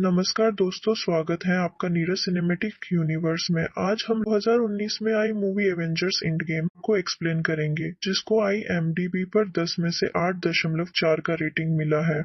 नमस्कार दोस्तों, स्वागत है आपका नीरज सिनेमैटिक यूनिवर्स में। आज हम 2019 में आई मूवी एवेंजर्स एंड गेम को एक्सप्लेन करेंगे, जिसको IMDb पर 10 में से 8.4 का रेटिंग मिला है।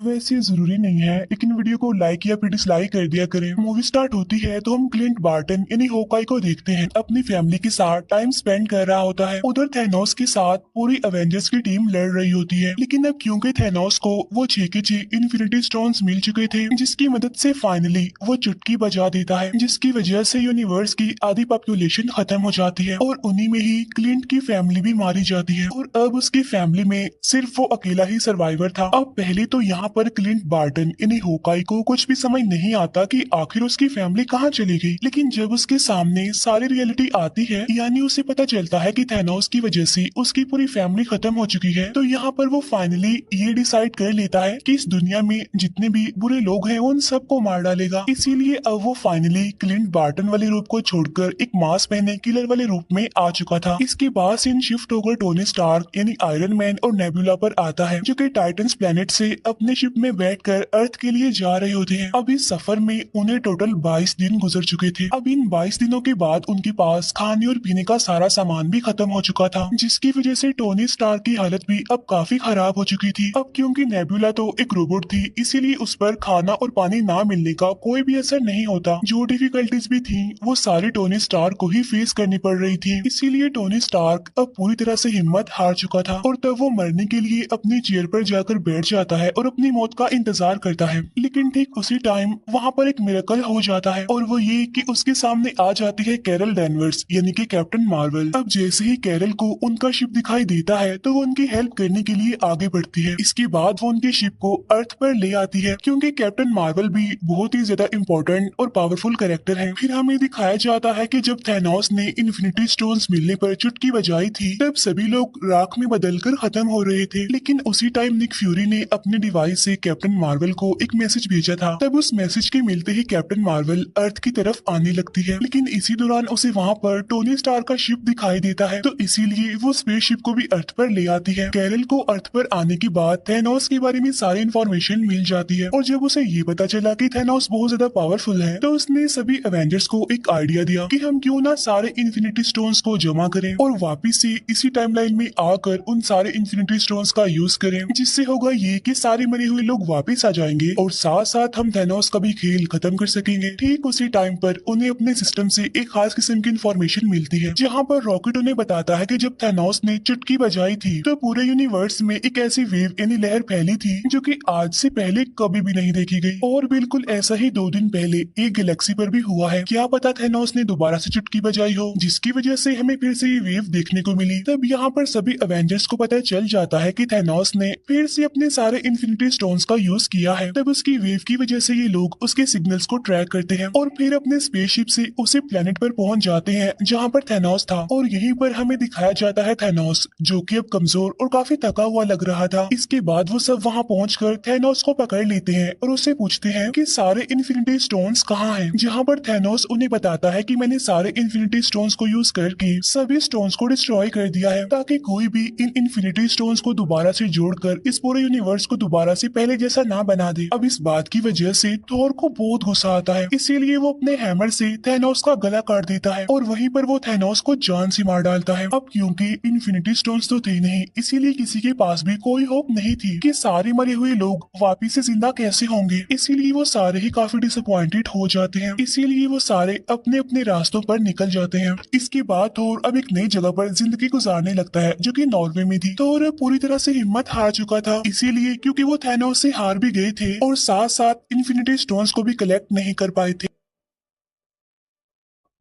वैसे ये जरूरी नहीं है, लेकिन वीडियो को लाइक या फिर डिसलाइक कर दिया करें। मूवी स्टार्ट होती है तो हम क्लिंट बार्टन यानी होकाई को देखते हैं अपनी फैमिली के साथ टाइम स्पेंड कर रहा होता है। उधर थैनोस के साथ पूरी अवेंजर्स की टीम लड़ रही होती है, लेकिन अब क्योंकि थैनोस को वो 6 के 6 इन्फिनिटी स्टोन्स मिल चुके थे, जिसकी मदद से फाइनली वो चुटकी बजा देता है, जिसकी वजह से यूनिवर्स की आधी पॉपुलेशन खत्म हो जाती है और उन्हीं में ही क्लिंट की फैमिली भी मारी जाती है। और अब उसकी फैमिली में सिर्फ वो अकेला ही सर्वाइवर था। अब पहले तो यहाँ पर क्लिंट बार्टन यानी होकाई को कुछ भी समझ नहीं आता कि आखिर उसकी फैमिली कहाँ चली गई, लेकिन जब उसके सामने सारी रियलिटी आती है, यानी उसे पता चलता है कि थैनोस की वजह से उसकी पूरी फैमिली खत्म हो चुकी है, तो यहाँ पर वो फाइनली ये डिसाइड कर लेता है कि इस दुनिया में जितने भी बुरे लोग हैं उन सबको मार डालेगा। इसीलिए अब वो फाइनली क्लिंट बार्टन वाले रूप को छोड़कर एक मास्क पहने किलर वाले रूप में आ चुका था। इसके बाद सीन शिफ्ट होकर टोनी स्टार्क यानी आयरन मैन और नेबुला पर आता है, जो कि टाइटन्स प्लेनेट से अपने शिप में बैठकर अर्थ के लिए जा रहे होते हैं। अब इस सफर में उन्हें टोटल 22 दिन गुजर चुके थे। अब इन 22 दिनों के बाद उनके पास खाने और पीने का सारा सामान भी खत्म हो चुका था, जिसकी वजह से टोनी स्टार्क की हालत भी अब काफी खराब हो चुकी थी। अब क्योंकि नेबुला तो एक रोबोट थी, इसीलिए उस पर खाना और पानी ना मिलने का कोई भी असर नहीं होता। जो डिफिकल्टीज भी थी वो सारी टोनी स्टार्क को ही फेस करनी पड़ रही थी। इसीलिए टोनी स्टार्क अब पूरी तरह से हिम्मत हार चुका था और तब वो मरने के लिए अपनी चेयर पर जाकर बैठ जाता है और अपनी मौत का इंतजार करता है। लेकिन ठीक उसी टाइम वहाँ पर एक मिरेकल हो जाता है, और वो ये कि उसके सामने आ जाती है कैरल डैनवर्स यानी कि कैप्टन मार्वल। अब जैसे ही कैरल को उनका शिप दिखाई देता है तो वो उनकी हेल्प करने के लिए आगे बढ़ती है। इसके बाद वो उनके शिप को अर्थ पर ले आती है, क्योंकि कैप्टन मार्वल भी बहुत ही ज्यादा इम्पोर्टेंट और पावरफुल कैरेक्टर है। फिर हमें दिखाया जाता है कि जब थैनोस ने इन्फिनिटी स्टोन्स मिलने पर चुटकी बजाई थी, तब सभी लोग राख में बदलकर खत्म हो रहे थे। लेकिन उसी टाइम निक फ्यूरी ने अपने डिवाइस से कैप्टन मार्वल को एक मैसेज भेजा था। तब उस मैसेज के मिलते ही कैप्टन मार्वल अर्थ की तरफ आने लगती है, लेकिन इसी दौरान उसे वहाँ पर टोनी स्टार का शिप दिखाई देता है, तो इसीलिए वो स्पेस शिप को भी अर्थ पर ले आती है। कैरल को अर्थ पर आने के बाद थैनोस के बारे में सारी इन्फॉर्मेशन मिल जाती है, और जब उसे ये पता चला कि थैनोस बहुत ज्यादा पावरफुल है, तो उसने सभी एवेंजर्स को एक आइडिया दिया कि हम क्यों ना सारे इन्फिनिटी स्टोन्स को जमा करें और वापिस से इसी टाइमलाइन में आकर उन सारे इन्फिनिटी स्टोन्स का यूज करें, जिससे होगा ये कि सारे मरे हुए लोग वापिस आ जाएंगे और साथ साथ हम थैनोस का भी खेल खत्म कर सकेंगे। ठीक उसी टाइम पर उन्हें अपने सिस्टम से एक खास किस्म की इन्फॉर्मेशन मिलती है, जहाँ पर रॉकेट उन्हें बताता है कि जब थैनोस ने चुटकी बजाई थी तो पूरे यूनिवर्स में एक ऐसी वेव यानी लहर फैली थी जो कि आज से पहले कभी भी नहीं देखी गई। और बिल्कुल ऐसा ही 2 दिन पहले एक गैलेक्सी पर भी हुआ है। क्या पता थैनोस ने दोबारा से चुटकी बजाई हो, जिसकी वजह से हमें फिर से ये वेव देखने को मिली। तब यहाँ पर सभी एवेंजर्स को पता चल जाता है कि थैनोस ने फिर से अपने सारे इन्फिनिटी स्टोन्स का यूज किया है। तब उसकी वेव की वजह से ये लोग उसके सिग्नल्स को ट्रैक करते हैं और फिर अपने स्पेसशिप से उसी प्लेनेट पर पहुंच जाते हैं जहां पर थैनोस था। और यहीं पर हमें दिखाया जाता है थैनोस, जो कि अब कमजोर और काफी थका हुआ लग रहा था। इसके बाद वो सब वहां पहुंचकर थैनोस को पकड़ लेते हैं और उससे पूछते हैं कि सारे इन्फिनिटी स्टोन्स कहाँ हैं, जहां पर थैनोस उन्हें बताता है कि मैंने सारे इन्फिनिटी स्टोन्स को यूज करके सभी स्टोन्स को डिस्ट्रॉय कर दिया है, ताकि कोई भी इन इन्फिनिटी स्टोन्स को दोबारा से जोड़कर इस पूरे यूनिवर्स को दोबारा से पहले जैसा ना बना दे। अब इस बात की वजह से थोर को बहुत गुस्सा आता है, इसीलिए वो अपने हैमर से थैनोस का गला काट देता है और वहीं पर वो थैनोस को जान से मार डालता है। अब क्योंकि इन्फिनिटी स्टोन्स तो थे नहीं, इसीलिए किसी के पास भी कोई होप नहीं थी कि सारे मरे हुए लोग वापिस से जिंदा कैसे होंगे। इसीलिए वो सारे ही काफी डिसअपॉइंटेड हो जाते हैं, इसीलिए वो सारे अपने अपने रास्तों पर निकल जाते हैं। इसके बाद थोर अब एक नई जगह पर जिंदगी गुजारने लगता है, जो कि नॉर्वे में थी। थोर पूरी तरह से हिम्मत हार चुका था, इसीलिए क्योंकि वो थैनोस से हार भी गए थे और साथ साथ इन्फिनिटी स्टोन्स को भी कलेक्ट नहीं कर पाए थे।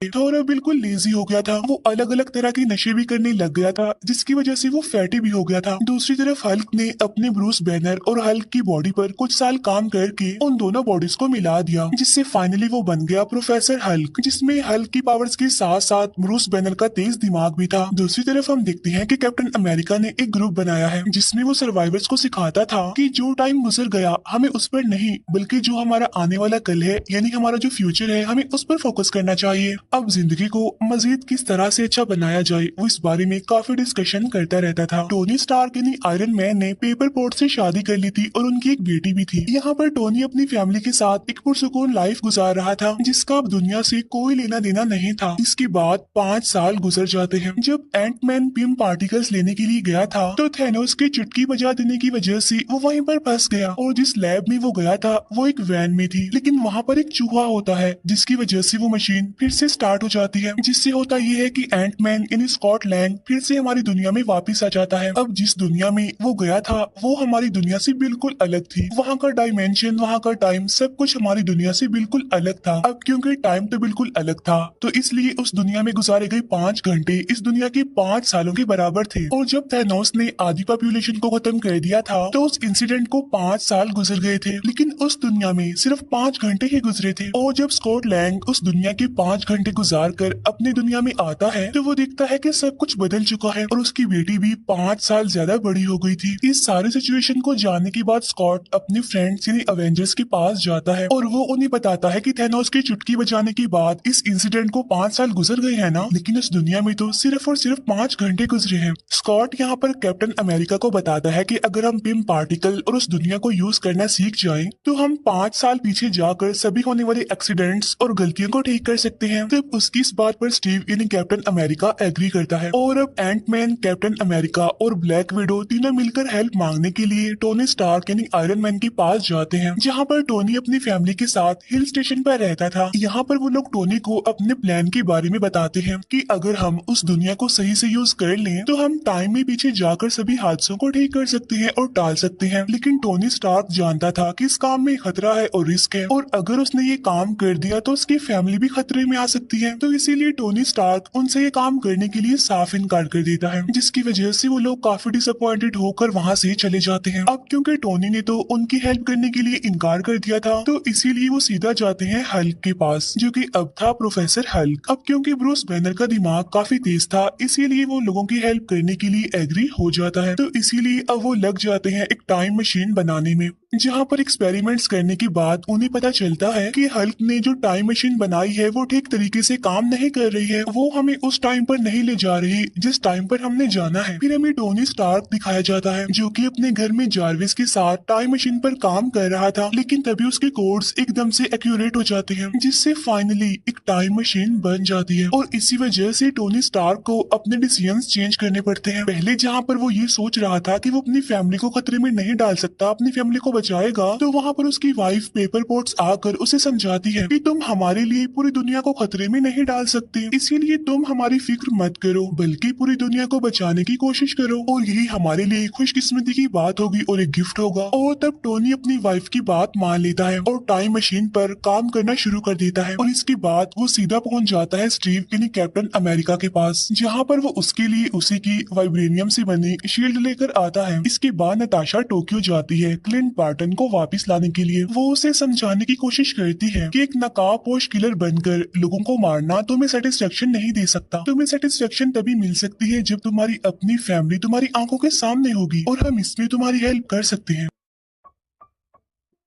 थोर बिल्कुल लेजी हो गया था। वो अलग अलग तरह के नशे भी करने लग गया था, जिसकी वजह से वो फैटी भी हो गया था। दूसरी तरफ हल्क ने अपने ब्रूस बैनर और हल्क की बॉडी पर कुछ साल काम करके उन दोनों बॉडीज को मिला दिया, जिससे फाइनली वो बन गया प्रोफेसर हल्क, जिसमें हल्क की पावर्स के साथ साथ ब्रूस बैनर का तेज दिमाग भी था। दूसरी तरफ हम देखते हैं कि कैप्टन अमेरिका ने एक ग्रुप बनाया है, जिसमें वो सर्वाइवर्स को सिखाता था कि जो टाइम गुजर गया हमें उस पर नहीं, बल्कि जो हमारा आने वाला कल है यानी हमारा जो फ्यूचर है हमें उस पर फोकस करना चाहिए। अब जिंदगी को मजीद किस तरह से अच्छा बनाया जाए वो इस बारे में काफी डिस्कशन करता रहता था। टोनी स्टार्क यानी आयरन मैन ने पेपर पोर्ट से शादी कर ली थी और उनकी एक बेटी भी थी। यहाँ पर टोनी अपनी फैमिली के साथ एक पुरसुकून लाइफ गुजार रहा था जिसका अब दुनिया से कोई लेना देना नहीं था। इसके बाद 5 साल गुजर जाते हैं। जब एंटमैन पिम पार्टिकल्स लेने के लिए गया था तो थैनोस की चुटकी बजा देने की वजह से वो वहीं पर फंस गया और जिस लैब में वो गया था वो एक वैन में थी, लेकिन वहाँ पर एक चूहा होता है जिसकी वजह से वो मशीन फिर से स्टार्ट हो जाती है। जिससे होता ये है कि एंटमैन यानी स्कॉट लैंग फिर से हमारी दुनिया में वापस आ जाता है। अब जिस दुनिया में वो गया था वो हमारी दुनिया से बिल्कुल अलग थी। वहाँ का डायमेंशन, वहाँ का टाइम, सब कुछ हमारी दुनिया से बिल्कुल अलग था। अब क्योंकि टाइम तो बिल्कुल अलग था तो इसलिए उस दुनिया में गुजारे गए 5 घंटे इस दुनिया के 5 सालों के बराबर थे। और जब थैनोस ने आधी पॉपुलेशन को खत्म कर दिया था तो उस इंसिडेंट को 5 साल गुजर गए थे, लेकिन उस दुनिया में सिर्फ 5 घंटे ही गुजरे थे। और जब स्कॉट लैंग उस दुनिया के 5 घंटे गुजार कर अपनी दुनिया में आता है तो वो देखता है कि सब कुछ बदल चुका है और उसकी बेटी भी 5 साल ज्यादा बड़ी हो गई थी। इस सारी सिचुएशन को जानने के बाद स्कॉट अपने फ्रेंड्स यानी अवेंजर्स के पास जाता है और वो उन्हें बताता है कि थैनोस की चुटकी बजाने के बाद इस इंसिडेंट को 5 साल गुजर गए हैं ना, लेकिन उस दुनिया में तो सिर्फ और सिर्फ 5 घंटे गुजरे हैं। स्कॉट यहाँ पर कैप्टन अमेरिका को बताता है कि अगर हम पिम पार्टिकल और उस दुनिया को यूज करना सीख जाएं तो हम 5 साल पीछे जाकर सभी होने वाले एक्सीडेंट्स और गलतियों को ठीक कर सकते हैं। तब उसकी इस बात पर स्टीव यानी कैप्टन अमेरिका एग्री करता है और अब एंटमैन, कैप्टन अमेरिका और ब्लैक विडो तीनों मिलकर हेल्प मांगने के लिए टोनी स्टार्क यानी आयरन मैन के पास जाते हैं, जहाँ पर टोनी अपनी फैमिली के साथ हिल स्टेशन पर रहता था। यहाँ पर वो लोग टोनी को अपने प्लान के बारे में बताते हैं कि अगर हम उस दुनिया को सही से यूज कर लें तो हम टाइम में पीछे जाकर सभी हादसों को ठीक कर सकते हैं और टाल सकते हैं। लेकिन टोनी स्टार्क जानता था कि इस काम में खतरा है और रिस्क है और अगर उसने ये काम कर दिया तो उसकी फैमिली भी खतरे में आ सकती है। तो इसीलिए टोनी स्टार्क उनसे ये काम करने के लिए साफ इनकार कर देता है, जिसकी वजह से वो लोग काफी डिसअपॉइंटेड होकर वहाँ से चले जाते हैं। अब क्योंकि टोनी ने तो उनकी हेल्प करने के लिए इनकार कर दिया था तो इसीलिए वो सीधा जाते हैं हल्क के पास, जो कि अब था प्रोफेसर हल्क। अब क्योंकि ब्रूस बैनर का दिमाग काफी तेज था इसीलिए वो लोगों की हेल्प करने के लिए एग्री हो जाता है। तो इसीलिए अब वो लग जाते हैं एक टाइम मशीन बनाने में, जहाँ पर एक्सपेरिमेंट्स करने के बाद उन्हें पता चलता है कि हल्क ने जो टाइम मशीन बनाई है वो ठीक तरीके से काम नहीं कर रही है। वो हमें उस टाइम पर नहीं ले जा रही जिस टाइम पर हमने जाना है। फिर हमें टोनी स्टार्क दिखाया जाता है जो कि अपने घर में जार्विस के साथ टाइम मशीन पर काम कर रहा था, लेकिन तभी उसके कोड्स एकदम से एक्यूरेट हो जाते हैं जिससे फाइनली एक टाइम मशीन बन जाती है। और इसी वजह से टोनी स्टार्क को अपने डिसीजंस चेंज करने पड़ते हैं। पहले जहाँ पर वो ये सोच रहा था कि वो अपनी फैमिली को खतरे में नहीं डाल सकता, अपनी फैमिली को बचाएगा, तो वहाँ पर उसकी वाइफ पेपर पोर्ट्स आकर उसे समझाती है कि तुम हमारे लिए पूरी दुनिया को खतरे में नहीं डाल सकते, इसीलिए तुम हमारी फिक्र मत करो बल्कि पूरी दुनिया को बचाने की कोशिश करो और यही हमारे लिए खुशकिस्मती की बात होगी और एक गिफ्ट होगा। और तब टोनी अपनी वाइफ की बात मान लेता है और टाइम मशीन पर काम करना शुरू कर देता है और इसके बाद वो सीधा पहुंच जाता है स्टीव यानी कैप्टन अमेरिका के पास, जहाँ पर वो उसके लिए उसी की वाइब्रेनियम से बनी शील्ड लेकर आता है। इसके बाद नताशा टोक्यो जाती है क्लिंट बार्टन को वापस लाने के लिए। वो उसे समझाने की कोशिश करती है कि एक नकाबपोश किलर बनकर लोगों को मारना तुम्हें सेटिस्फेक्शन नहीं दे सकता। तुम्हें सेटिस्फेक्शन तभी मिल सकती है जब तुम्हारी अपनी फैमिली तुम्हारी आंखों के सामने होगी और हम इसमें तुम्हारी हेल्प कर सकते हैं।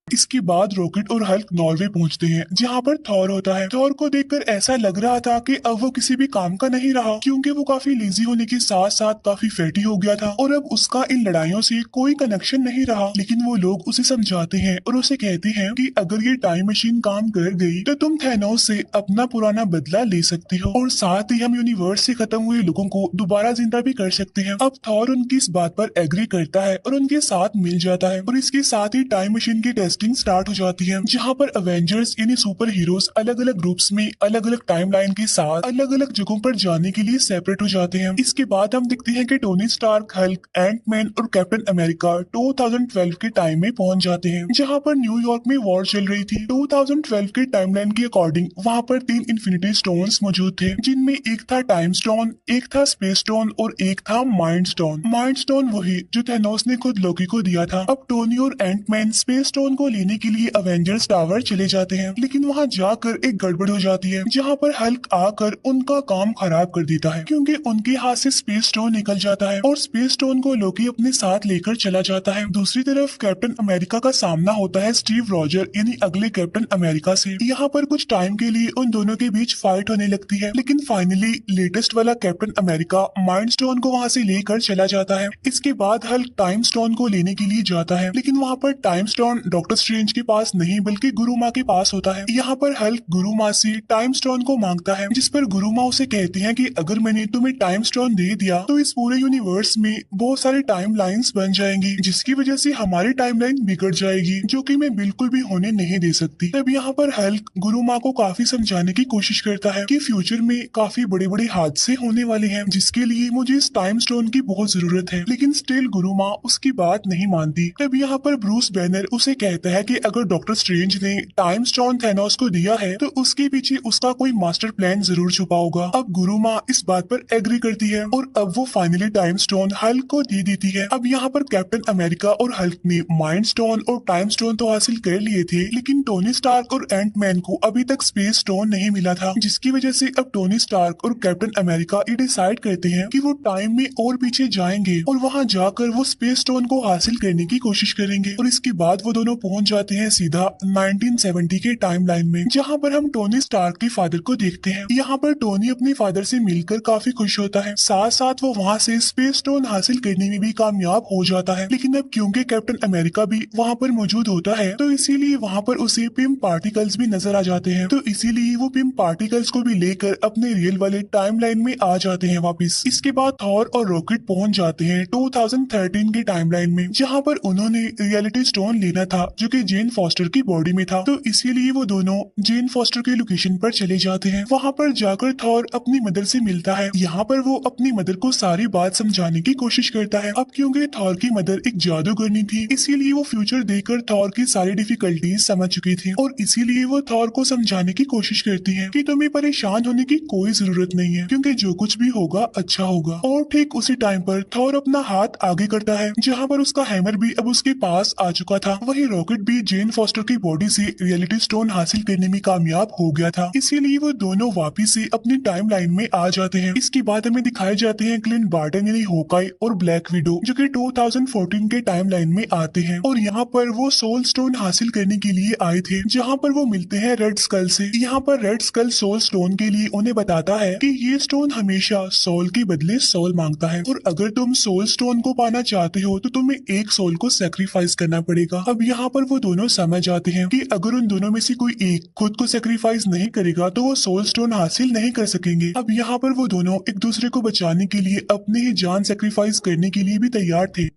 इसके बाद रॉकेट और हल्क नॉर्वे पहुंचते हैं जहां पर थॉर होता है। थॉर को देखकर ऐसा लग रहा था कि अब वो किसी भी काम का नहीं रहा, क्योंकि वो काफी लेजी होने के साथ साथ काफी फैटी हो गया था और अब उसका इन लड़ाइयों से कोई कनेक्शन नहीं रहा। लेकिन वो लोग उसे समझाते हैं और उसे कहते हैं कि अगर ये टाइम मशीन काम कर गई तो तुम थैनोस से अपना पुराना बदला ले सकती हो और साथ ही हम यूनिवर्स से खत्म हुए लोगों को दोबारा जिंदा भी कर सकते हैं। अब थॉर उनकी इस बात पर एग्री करता है और उनके साथ मिल जाता है और इसके साथ ही टाइम मशीन की टेस्टिंग स्टार्ट हो जाती है, जहाँ पर अवेंजर्स यानी सुपर हीरोज अलग अलग ग्रुप्स में अलग अलग टाइमलाइन के साथ अलग अलग जगहों पर जाने के लिए सेपरेट हो जाते हैं। इसके बाद हम देखते हैं कि टोनी स्टार्क, हल्क, एंटमैन और कैप्टन अमेरिका 2012 के टाइम में पहुंच जाते हैं, जहाँ पर न्यूयॉर्क में वॉर चल रही थी। 2012 के टाइमलाइन के अकॉर्डिंग वहाँ पर 3 इन्फिनिटी स्टोन्स मौजूद थे, जिनमें एक था टाइम स्टोन, एक था स्पेस स्टोन और एक था माइंड स्टोन। माइंड स्टोन वही जो थैनोस ने खुद लोकी को दिया था। अब टोनी और एंटमैन स्पेस स्टोन को लेने के लिए अवेंजर्स टावर चले जाते हैं, लेकिन वहाँ जाकर एक गड़बड़ हो जाती है, जहाँ पर हल्क आकर उनका काम खराब कर देता है, क्योंकि उनके हाथ से स्पेस स्टोन निकल जाता है और स्पेस स्टोन को लोकी अपने साथ लेकर चला जाता है। दूसरी तरफ कैप्टन अमेरिका का सामना होता है स्टीव रॉजर यानी अगले कैप्टन अमेरिका से। यहाँ पर कुछ टाइम के लिए उन दोनों के बीच फाइट होने लगती है, लेकिन फाइनली लेटेस्ट वाला कैप्टन अमेरिका माइंड स्टोन को वहाँ से लेकर चला जाता है। इसके बाद हल्क टाइम स्टोन को लेने के लिए जाता है, लेकिन वहाँ पर टाइम स्टोन डॉक्टर स्ट्रेंज के पास नहीं बल्कि गुरु माँ के पास होता है। यहाँ पर हल्क गुरु माँ से टाइम स्टोन को मांगता है, जिस पर गुरु माँ उसे कहती है कि अगर मैंने तुम्हें टाइम स्टोन दे दिया तो इस पूरे यूनिवर्स में बहुत सारे टाइम लाइन्स बन जाएंगी, जिसकी वजह से हमारी टाइमलाइन बिगड़ जाएगी, जो कि मैं बिल्कुल भी होने नहीं दे सकती। तब यहाँ पर हल्क गुरु माँ को काफी समझाने की कोशिश करता है कि फ्यूचर में काफी बड़े बड़े हादसे होने वाले हैं, जिसके लिए मुझे इस टाइम स्टोन की बहुत जरूरत है, लेकिन स्टिल गुरु माँ उसकी बात नहीं मानती। तब यहाँ पर ब्रूस बैनर उसे कहता है कि अगर डॉक्टर स्ट्रेंज ने टाइम स्टोन थैनोस को दिया है तो उसके पीछे उसका कोई मास्टर प्लान जरूर छुपा होगा। अब गुरु माँ इस बात पर एग्री करती है और अब वो फाइनली टाइम स्टोन हल्क को दे देती है। अब यहाँ पर कैप्टन अमेरिका और हल्क ने माइंड स्टोन और टाइम स्टोन तो हासिल कर लिए थे, लेकिन टोनी स्टार्क और एंट मैन को अभी तक स्पेस स्टोन नहीं मिला था, जिसकी वजह से अब टोनी स्टार्क और कैप्टन अमेरिका ये डिसाइड करते हैं कि वो टाइम में और पीछे जाएंगे और वहाँ जाकर वो स्पेस स्टोन को हासिल करने की कोशिश करेंगे। और इसके बाद वो दोनों पहुंच जाते हैं सीधा 1970 के टाइमलाइन में, जहाँ पर हम टोनी स्टार्क के फादर को देखते हैं। यहाँ पर टोनी अपने फादर से मिलकर काफी खुश होता है, साथ साथ वो वहाँ से स्पेस स्टोन हासिल करने में भी कामयाब हो जाता है। लेकिन अब क्योंकि कैप्टन अमेरिका भी वहाँ पर मौजूद होता है तो इसीलिए वहाँ पर उसे पिम पार्टिकल्स भी नजर आ जाते हैं, तो इसीलिए वो पिम पार्टिकल्स को भी लेकर अपने रियल वाले टाइमलाइन में आ जाते हैं वापस। इसके बाद थॉर और रॉकेट पहुंच जाते हैं 2013 के टाइमलाइन में, जहाँ पर उन्होंने रियलिटी स्टोन लेना था जो कि जेन फॉस्टर की बॉडी में था, तो इसीलिए वो दोनों जेन फॉस्टर के लोकेशन पर चले जाते हैं। वहाँ पर जाकर थॉर अपनी मदर से मिलता है। यहाँ पर वो अपनी मदर को सारी बात समझाने की कोशिश करता है। अब क्योंकि थॉर की मदर एक जादूगरनी थी, इसीलिए वो फ्यूचर देखकर थॉर की सारी डिफिकल्टीज समझ चुकी थी और इसीलिए वो थॉर को समझाने की कोशिश करती है कि तुम्हें परेशान होने की कोई जरूरत नहीं है, क्योंकि जो कुछ भी होगा अच्छा होगा। और ठीक उसी टाइम पर थॉर अपना हाथ आगे करता है, जहाँ पर उसका हैमर भी अब उसके पास आ चुका था। वही रॉकेट भी जेन फॉस्टर की बॉडी से रियलिटी स्टोन हासिल करने में कामयाब हो गया था, इसीलिए वो दोनों वापिस से अपनी टाइमलाइन में आ जाते हैं। इसके बाद हमें दिखाए जाते हैं क्लिंट बार्टन यानी होकाई और ब्लैक विडो, जो कि 2014 के टाइमलाइन में आते हैं और यहाँ पर वो सोल स्टोन हासिल करने के लिए आए थे, जहाँ पर वो मिलते हैं रेड स्कल से। यहाँ पर रेड स्कल सोल स्टोन के लिए उन्हें बताता है कि ये स्टोन हमेशा सोल के बदले सोल मांगता है और अगर तुम सोल स्टोन को पाना चाहते हो तो तुम्हें एक सोल को सेक्रीफाइस करना पड़ेगा। अब यहाँ पर वो दोनों समझ जाते हैं कि अगर उन दोनों में से कोई एक खुद को सेक्रीफाइस नहीं करेगा तो वो सोल स्टोन हासिल नहीं कर सकेंगे। अब यहाँ पर वो दोनों एक दूसरे को बचाने के लिए अपनी ही जान सेक्रीफाइस करने के लिए भी तैयार थे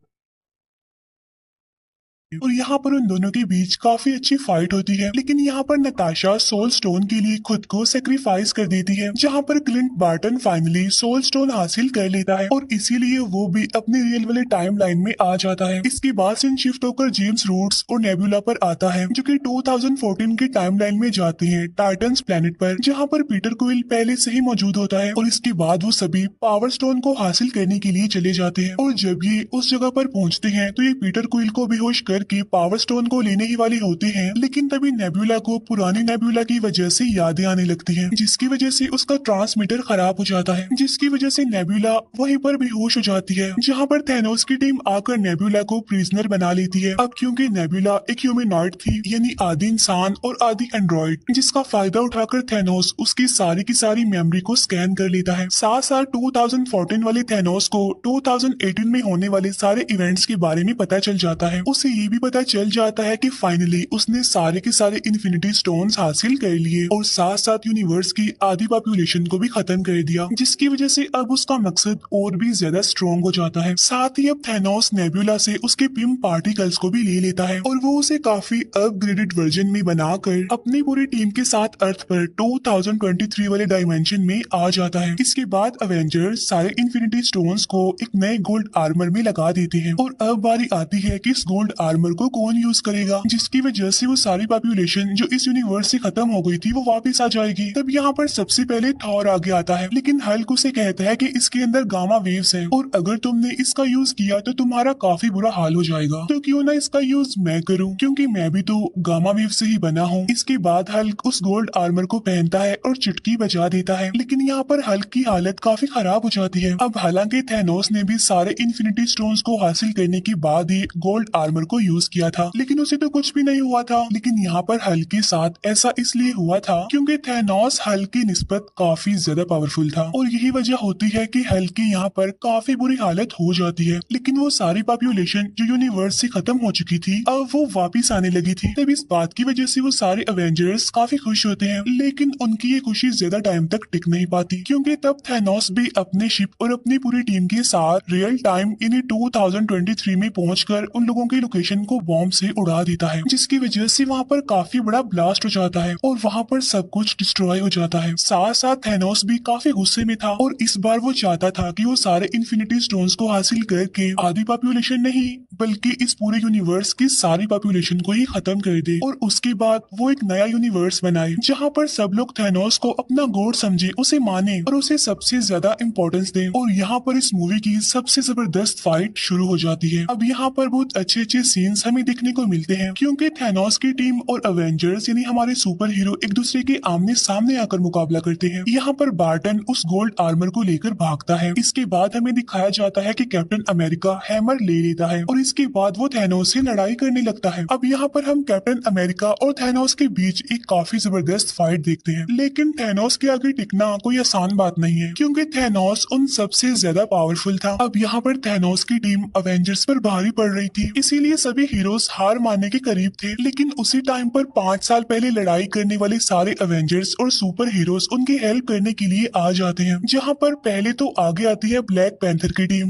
और यहाँ पर उन दोनों के बीच काफी अच्छी फाइट होती है। लेकिन यहाँ पर नताशा सोल स्टोन के लिए खुद को सेक्रीफाइस कर देती है, जहाँ पर Clint Barton finally soul stone हासिल कर लेता है और इसीलिए वो भी अपने रियल वाले टाइमलाइन में आ जाता है। इसके बाद सीन शिफ्ट होकर जेम्स रूट्स और नेबुला पर आता है, जो कि 2014 के टाइमलाइन में जाते हैं टाइटन्स प्लेनेट पर, जहाँ पर पीटर क्विल पहले से ही मौजूद होता है और इसके बाद वो सभी पावर स्टोन को हासिल करने के लिए चले जाते हैं। और जब ये उस जगह पर पहुंचते हैं तो ये पीटर क्विल को बेहोश करके पावर स्टोन को लेने ही वाले होते हैं, लेकिन तभी नेबुला को पुरानी नेबुला की वजह से यादें आने लगती हैं, जिसकी वजह से उसका ट्रांसमीटर खराब हो जाता है, जिसकी वजह से नेबुला वहीं पर बेहोश हो जाती है, जहां पर थैनोस की टीम आकर नेबुला को प्रिजनर बना लेती है। अब क्योंकि नेबुला एक ह्यूमनॉइड थी यानी आधी इंसान और आधी एंड्रॉइड, जिसका फायदा उठाकर थैनोस उसकी सारी की सारी मेमोरी को स्कैन कर लेता है। साथ साथ 2014 वाले थैनोस को 2018 में होने वाले सारे इवेंट्स के बारे में पता चल जाता है। उसे ये भी पता चल जाता है कि फाइनली उसने सारे के सारे इन्फिनिटी स्टोन्स हासिल कर लिए और साथ साथ यूनिवर्स की आधी पॉपुलेशन को भी खत्म कर दिया, जिसकी वजह से अब उसका मकसद और भी ज्यादा स्ट्रॉन्ग हो जाता है। साथ ही अब थैनोस नेबुला से उसके पिम पार्टिकल्स को भी ले लेता है और वो उसे काफी अपग्रेडेड वर्जन में बनाकर अपनी पूरी टीम के साथ अर्थ पर 2023 वाले डायमेंशन में आ जाता है। इसके बाद अवेंजर्स सारे इन्फिनिटी स्टोन्स को एक नए गोल्ड आर्मर में लगा देते हैं और अब बारी आती है कि इस गोल्ड आर्मर आर्मर को कौन यूज करेगा, जिसकी वजह से वो सारी पॉपुलेशन जो इस यूनिवर्स से खत्म हो गई थी वो वापस आ जाएगी। तब यहाँ पर सबसे पहले थॉर आगे आता है, लेकिन हल्क उसे कहता है कि इसके अंदर गामा वेव्स हैं और अगर तुमने इसका यूज किया तो तुम्हारा काफी बुरा हाल हो जाएगा, तो क्यों ना इसका यूज मैं करूं, क्योंकि मैं भी तो गामा वेव से ही बना हूँ। इसके बाद हल्क उस गोल्ड आर्मर को पहनता है और चुटकी बजा देता है, लेकिन यहाँ पर हल्क की हालत काफी खराब हो जाती है। अब हालांकि थैनोस ने भी सारे इन्फिनिटी स्टोन्स को हासिल करने के बाद ही गोल्ड आर्मर को यूज किया था, लेकिन उसे तो कुछ भी नहीं हुआ था। लेकिन यहाँ पर हल्क के साथ ऐसा इसलिए हुआ था क्योंकि थैनोस हल्क की निस्बत काफी ज्यादा पावरफुल था और यही वजह होती है कि हल्क की यहाँ पर काफी बुरी हालत हो जाती है। लेकिन वो सारी पॉपुलेशन जो यूनिवर्स से खत्म हो चुकी थी अब वो वापिस आने लगी थी। तब इस बात की वजह से वो सारे अवेंजर्स काफी खुश होते हैं, लेकिन उनकी ये खुशी ज्यादा टाइम तक टिक नहीं पाती, क्योंकि तब थैनोस भी अपने शिप और अपनी पूरी टीम के साथ रियल टाइम यानी 2023 में पहुंचकर उन लोगों की लोकेशन को बॉम्ब से उड़ा देता है, जिसकी वजह से वहाँ पर काफी बड़ा ब्लास्ट हो जाता है और वहाँ पर सब कुछ डिस्ट्रॉय हो जाता है। साथ साथ थैनोस भी काफी गुस्से में था और इस बार वो चाहता था कि वो सारे इन्फिनिटी स्टोन्स को हासिल करके आधी पॉपुलेशन नहीं बल्कि इस पूरे यूनिवर्स की सारी पॉपुलेशन को ही खत्म कर दे और उसके बाद वो एक नया यूनिवर्स बनाए जहाँ पर सब लोग थैनोस को अपना गॉड समझे, उसे माने और उसे सबसे ज्यादा इम्पोर्टेंस दे। और यहाँ पर इस मूवी की सबसे जबरदस्त फाइट शुरू हो जाती है। अब यहाँ पर बहुत अच्छे अच्छे सीन्स हमें देखने को मिलते हैं, क्योंकि थैनोस की टीम और अवेंजर्स यानी हमारे सुपर हीरो एक दूसरे के आमने सामने आकर मुकाबला करते हैं। यहाँ पर बार्टन उस गोल्ड आर्मर को लेकर भागता है। इसके बाद हमें दिखाया जाता है कि कैप्टन अमेरिका हैमर ले लेता है और इसके बाद वो थैनोस से लड़ाई करने लगता है। अब यहाँ पर हम कैप्टन अमेरिका और थैनोस के बीच एक काफी जबरदस्त फाइट देखते हैं, लेकिन थैनोस के आगे टिकना कोई आसान बात नहीं है, क्योंकि थैनोस उन सबसे ज्यादा पावरफुल था। अब यहाँ पर थैनोस की टीम अवेंजर्स पर भारी पड़ रही थी, इसीलिए सभी हीरोज हार मानने के करीब थे। लेकिन उसी टाइम पर 5 साल पहले लड़ाई करने वाले सारे अवेंजर्स और सुपर हीरोज उनकी हेल्प करने के लिए आ जाते हैं, जहाँ पर पहले तो आगे आती है ब्लैक पैंथर की टीम।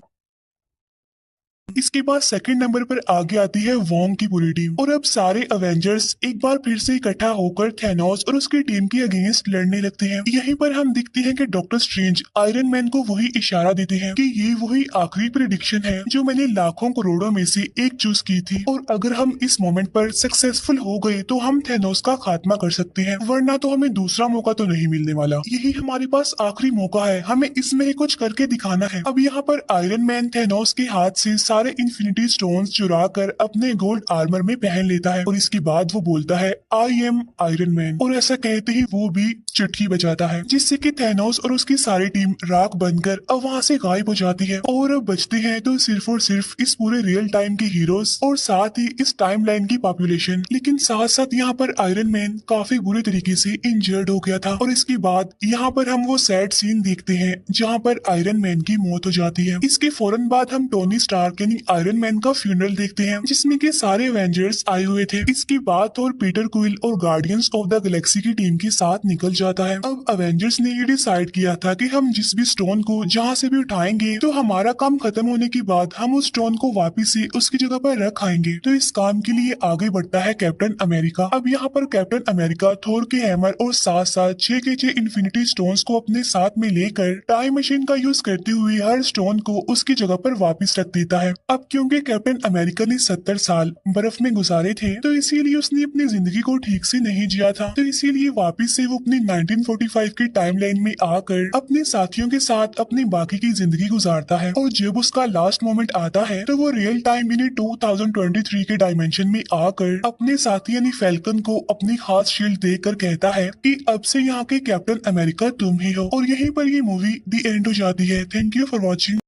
इसके बाद सेकंड नंबर पर आगे आती है वोंग की पूरी टीम और अब सारे अवेंजर्स एक बार फिर से इकट्ठा होकर थैनोस और उसकी टीम के अगेंस्ट लड़ने लगते हैं। यहीं पर हम दिखते हैं कि डॉक्टर स्ट्रेंज आयरन मैन को वही इशारा देते हैं कि ये वही आखिरी प्रेडिक्शन है जो मैंने लाखों करोड़ों में से एक चूज की थी और अगर हम इस मोमेंट पर सक्सेसफुल हो गए तो हम थैनोस का खात्मा कर सकते हैं, वरना तो हमें दूसरा मौका तो नहीं मिलने वाला। यही हमारे पास आखिरी मौका है, हमें इसमें ही कुछ करके दिखाना है। अब यहाँ पर आयरन मैन थैनोस के हाथ से सारे इन्फिनिटी स्टोन्स चुरा कर अपने गोल्ड आर्मर में पहन लेता है और इसके बाद वो बोलता है आई एम आयरन मैन और ऐसा कहते ही वो भी चुटकी बजाता है, जिससे कि थैनोस और उसकी सारी टीम राख बनकर अब वहाँ से गायब हो जाती है और अब बचते हैं तो सिर्फ और सिर्फ इस पूरे रियल टाइम के हीरोज और साथ ही इस टाइमलाइन की पॉपुलेशन। लेकिन साथ साथ यहाँ पर आयरन मैन काफी बुरे तरीके से इंजर्ड हो गया था और इसके बाद यहाँ पर हम वो सैड सीन देखते हैं जहाँ पर आयरन मैन की मौत हो जाती है। इसके फौरन बाद हम टोनी स्टार्क यानी आयरन मैन का फ्यूनरल देखते हैं जिसमें के सारे एवेंजर्स आए हुए थे। इसके बाद और पीटर क्विल और गार्डियंस ऑफ द गैलेक्सी की टीम के साथ निकल जाता है। अब एवेंजर्स ने ये डिसाइड किया था कि हम जिस भी स्टोन को जहाँ से भी उठाएंगे तो हमारा काम खत्म होने के बाद हम उस स्टोन को वापिस से उसकी जगह पर रख आएंगे। तो इस काम के लिए आगे बढ़ता है कैप्टन अमेरिका। अब यहाँ पर कैप्टन अमेरिका थोर के हैमर और साथ साथ 6 के 6 इन्फिनिटी स्टोन्स को अपने साथ में लेकर टाइम मशीन का यूज करते हुए हर स्टोन को उसकी जगह पर वापिस रख देता है। अब क्योंकि कैप्टन अमेरिका ने 70 साल बर्फ में गुजारे थे तो इसीलिए उसने अपनी जिंदगी को ठीक से नहीं जिया था, तो इसीलिए वापिस से वो अपनी 1945 की टाइमलाइन में आकर अपने साथियों के साथ अपनी बाकी की जिंदगी गुजारता है। और जब उसका लास्ट मोमेंट आता है तो वो रियल टाइम यानी 2023 के डायमेंशन में आकर अपने साथी यानी फैल्कन को अपनी खास शील्ड देकर कहता है कि अब से यहाँ के कैप्टन अमेरिका तुम ही हो। और यहीं पर ये मूवी दी एंड हो जाती है। Thank you for watching.